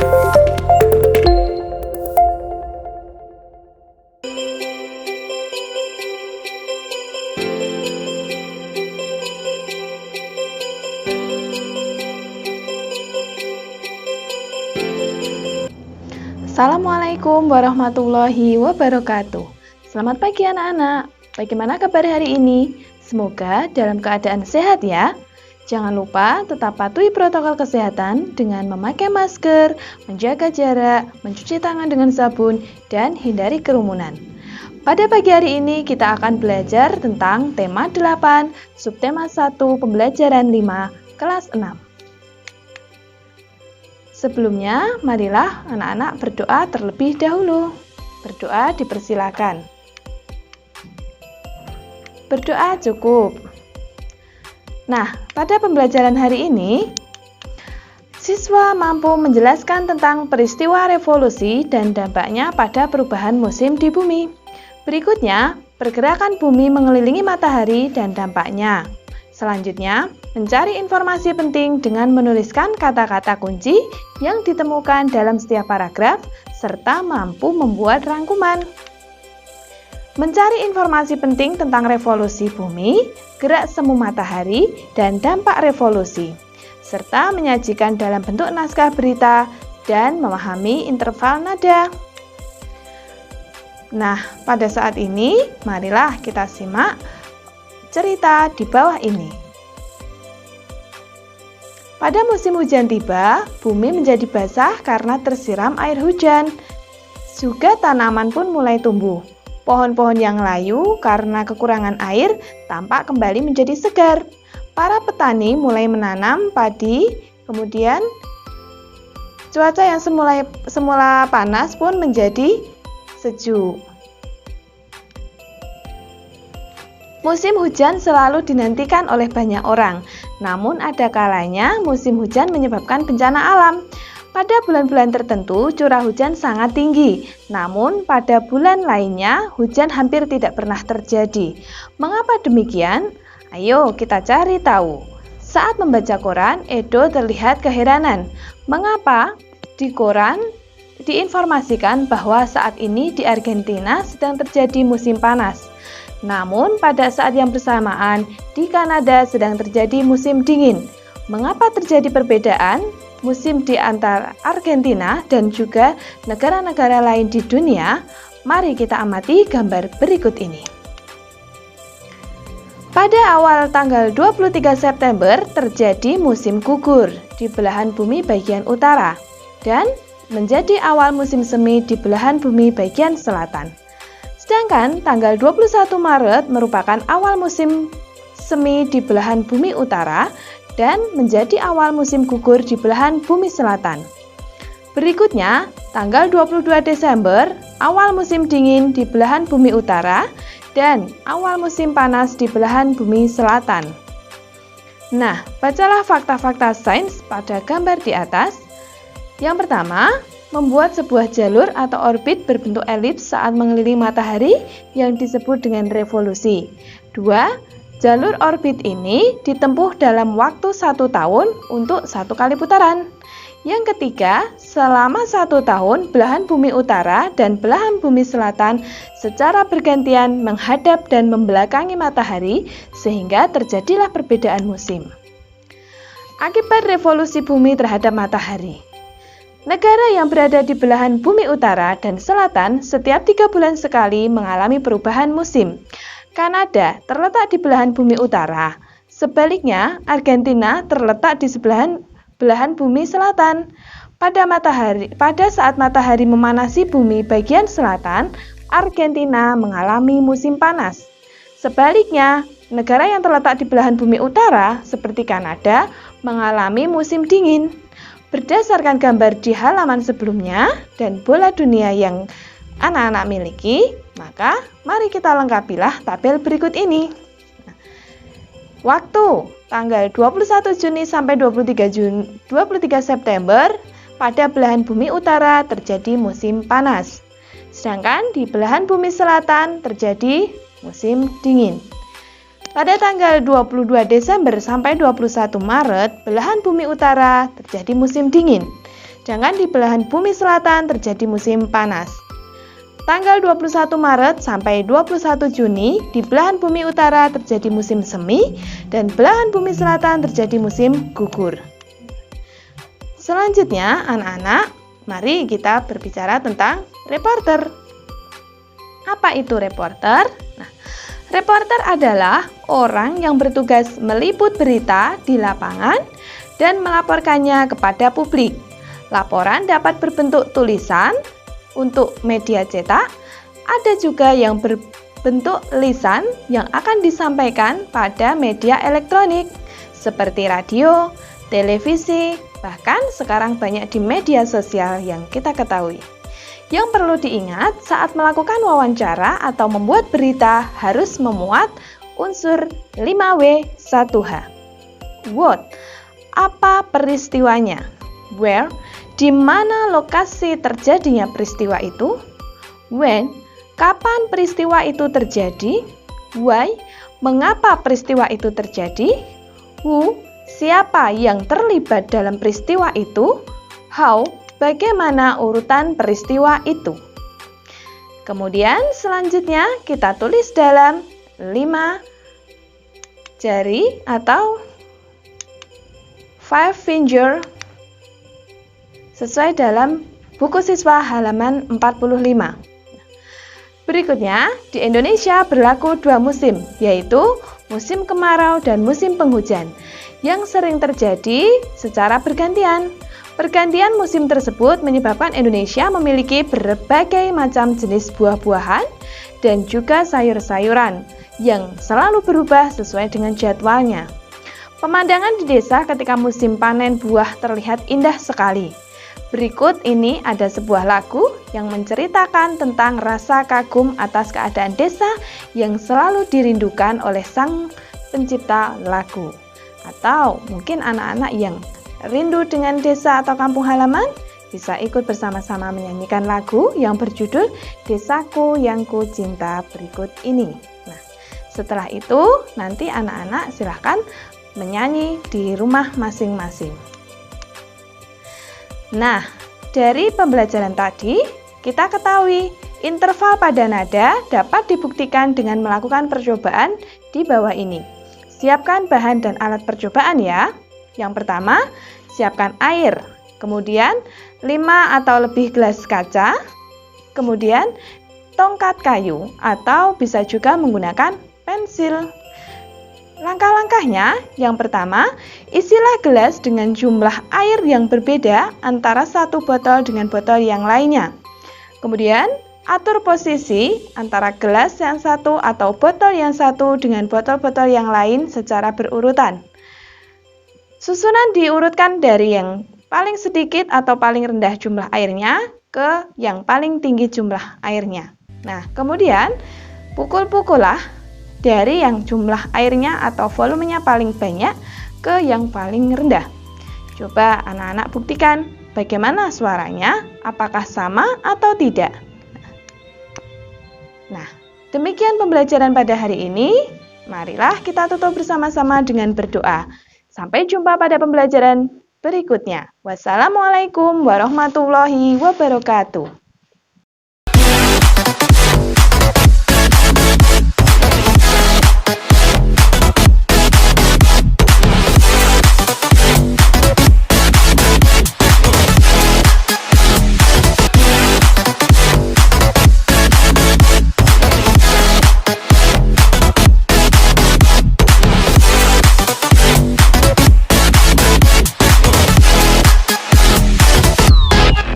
Assalamualaikum warahmatullahi wabarakatuh. Selamat pagi anak-anak. Bagaimana kabar hari ini? Semoga dalam keadaan sehat ya. Jangan lupa tetap patuhi protokol kesehatan dengan memakai masker, menjaga jarak, mencuci tangan dengan sabun, dan hindari kerumunan. Pada pagi hari ini kita akan belajar tentang tema 8, subtema 1, pembelajaran 5, kelas 6. Sebelumnya, marilah anak-anak berdoa terlebih dahulu. Berdoa dipersilakan. Berdoa cukup. Nah, pada pembelajaran hari ini, siswa mampu menjelaskan tentang peristiwa revolusi dan dampaknya pada perubahan musim di bumi. Berikutnya, pergerakan bumi mengelilingi matahari dan dampaknya. Selanjutnya, mencari informasi penting dengan menuliskan kata-kata kunci yang ditemukan dalam setiap paragraf, serta mampu membuat rangkuman. Mencari informasi penting tentang revolusi bumi, gerak semu matahari, dan dampak revolusi, serta menyajikan dalam bentuk naskah berita dan memahami interval nada. Nah, pada saat ini, marilah kita simak cerita di bawah ini. Pada musim hujan tiba, bumi menjadi basah karena tersiram air hujan. Juga tanaman pun mulai tumbuh. Pohon-pohon yang layu karena kekurangan air tampak kembali menjadi segar. Para petani mulai menanam padi, kemudian cuaca yang semula panas pun menjadi sejuk. Musim hujan selalu dinantikan oleh banyak orang, namun ada kalanya musim hujan menyebabkan bencana alam. Pada bulan-bulan tertentu curah hujan sangat tinggi, namun pada bulan lainnya hujan hampir tidak pernah terjadi. Mengapa demikian? Ayo kita cari tahu. Saat membaca koran, Edo terlihat keheranan. Mengapa di koran diinformasikan bahwa saat ini di Argentina sedang terjadi musim panas? Namun, pada saat yang bersamaan, di Kanada sedang terjadi musim dingin. Mengapa terjadi perbedaan musim di antara Argentina dan juga negara-negara lain di dunia? Mari kita amati gambar berikut ini. Pada awal tanggal 23 September terjadi musim gugur di belahan bumi bagian utara dan menjadi awal musim semi di belahan bumi bagian selatan. Sedangkan tanggal 21 Maret merupakan awal musim semi di belahan bumi utara dan menjadi awal musim gugur di belahan bumi selatan. Berikutnya, tanggal 22 Desember, awal musim dingin di belahan bumi utara dan awal musim panas di belahan bumi selatan. Nah, bacalah fakta-fakta sains pada gambar di atas. Yang pertama, membuat sebuah jalur atau orbit berbentuk elips saat mengelilingi matahari yang disebut dengan revolusi. 2. Jalur orbit ini ditempuh dalam waktu 1 tahun untuk 1 kali putaran. Yang ketiga, selama 1 tahun belahan bumi utara dan belahan bumi selatan secara bergantian menghadap dan membelakangi matahari sehingga terjadilah perbedaan musim. Akibat revolusi bumi terhadap matahari. Negara yang berada di belahan bumi utara dan selatan setiap 3 bulan sekali mengalami perubahan musim. Kanada terletak di belahan bumi utara. Sebaliknya, Argentina terletak di belahan bumi selatan. Pada saat matahari memanasi bumi bagian selatan, Argentina mengalami musim panas. Sebaliknya, negara yang terletak di belahan bumi utara seperti Kanada mengalami musim dingin. Berdasarkan gambar di halaman sebelumnya dan bola dunia yang anak-anak miliki, maka mari kita lengkapilah tabel berikut ini. Waktu tanggal 21 Juni sampai 23 September pada belahan bumi utara terjadi musim panas. Sedangkan di belahan bumi selatan terjadi musim dingin. Pada tanggal 22 Desember sampai 21 Maret, belahan bumi utara terjadi musim dingin. Sedangkan di belahan bumi selatan terjadi musim panas. Tanggal 21 Maret sampai 21 Juni di belahan bumi utara terjadi musim semi dan belahan bumi selatan terjadi musim gugur. Selanjutnya, anak-anak, mari kita berbicara tentang reporter. Apa itu reporter? Nah, reporter adalah orang yang bertugas meliput berita di lapangan dan melaporkannya kepada publik. Laporan dapat berbentuk tulisan untuk media cetak, ada juga yang berbentuk lisan yang akan disampaikan pada media elektronik seperti radio, televisi, bahkan sekarang banyak di media sosial yang kita ketahui. Yang perlu diingat saat melakukan wawancara atau membuat berita harus memuat unsur 5W1H. What? Apa peristiwanya? Where? Di mana lokasi terjadinya peristiwa itu? When? Kapan peristiwa itu terjadi? Why? Mengapa peristiwa itu terjadi? Who? Siapa yang terlibat dalam peristiwa itu? How? Bagaimana urutan peristiwa itu? Kemudian selanjutnya kita tulis dalam 5 jari atau 5 finger sesuai dalam buku siswa halaman 45. Berikutnya, di Indonesia berlaku 2 musim, yaitu musim kemarau dan musim penghujan, yang sering terjadi secara bergantian. Pergantian musim tersebut menyebabkan Indonesia memiliki berbagai macam jenis buah-buahan dan juga sayur-sayuran yang selalu berubah sesuai dengan jadwalnya. Pemandangan di desa ketika musim panen buah terlihat indah sekali. Berikut ini ada sebuah lagu yang menceritakan tentang rasa kagum atas keadaan desa yang selalu dirindukan oleh sang pencipta lagu. Atau mungkin anak-anak yang rindu dengan desa atau kampung halaman bisa ikut bersama-sama menyanyikan lagu yang berjudul Desaku Yang Ku Cinta berikut ini. Nah, setelah itu nanti anak-anak silahkan menyanyi di rumah masing-masing. Nah, dari pembelajaran tadi, kita ketahui interval pada nada dapat dibuktikan dengan melakukan percobaan di bawah ini. Siapkan bahan dan alat percobaan ya. Yang pertama, siapkan air, kemudian 5 atau lebih gelas kaca, kemudian tongkat kayu atau bisa juga menggunakan pensil. Langkah-langkahnya, yang pertama, isilah gelas dengan jumlah air yang berbeda antara satu botol dengan botol yang lainnya. Kemudian, atur posisi antara gelas yang satu atau botol yang satu dengan botol-botol yang lain secara berurutan. Susunan diurutkan dari yang paling sedikit atau paling rendah jumlah airnya ke yang paling tinggi jumlah airnya. Nah, kemudian pukul-pukullah dari yang jumlah airnya atau volumenya paling banyak ke yang paling rendah. Coba anak-anak buktikan bagaimana suaranya, apakah sama atau tidak. Nah, demikian pembelajaran pada hari ini. Marilah kita tutup bersama-sama dengan berdoa. Sampai jumpa pada pembelajaran berikutnya. Wassalamualaikum warahmatullahi wabarakatuh.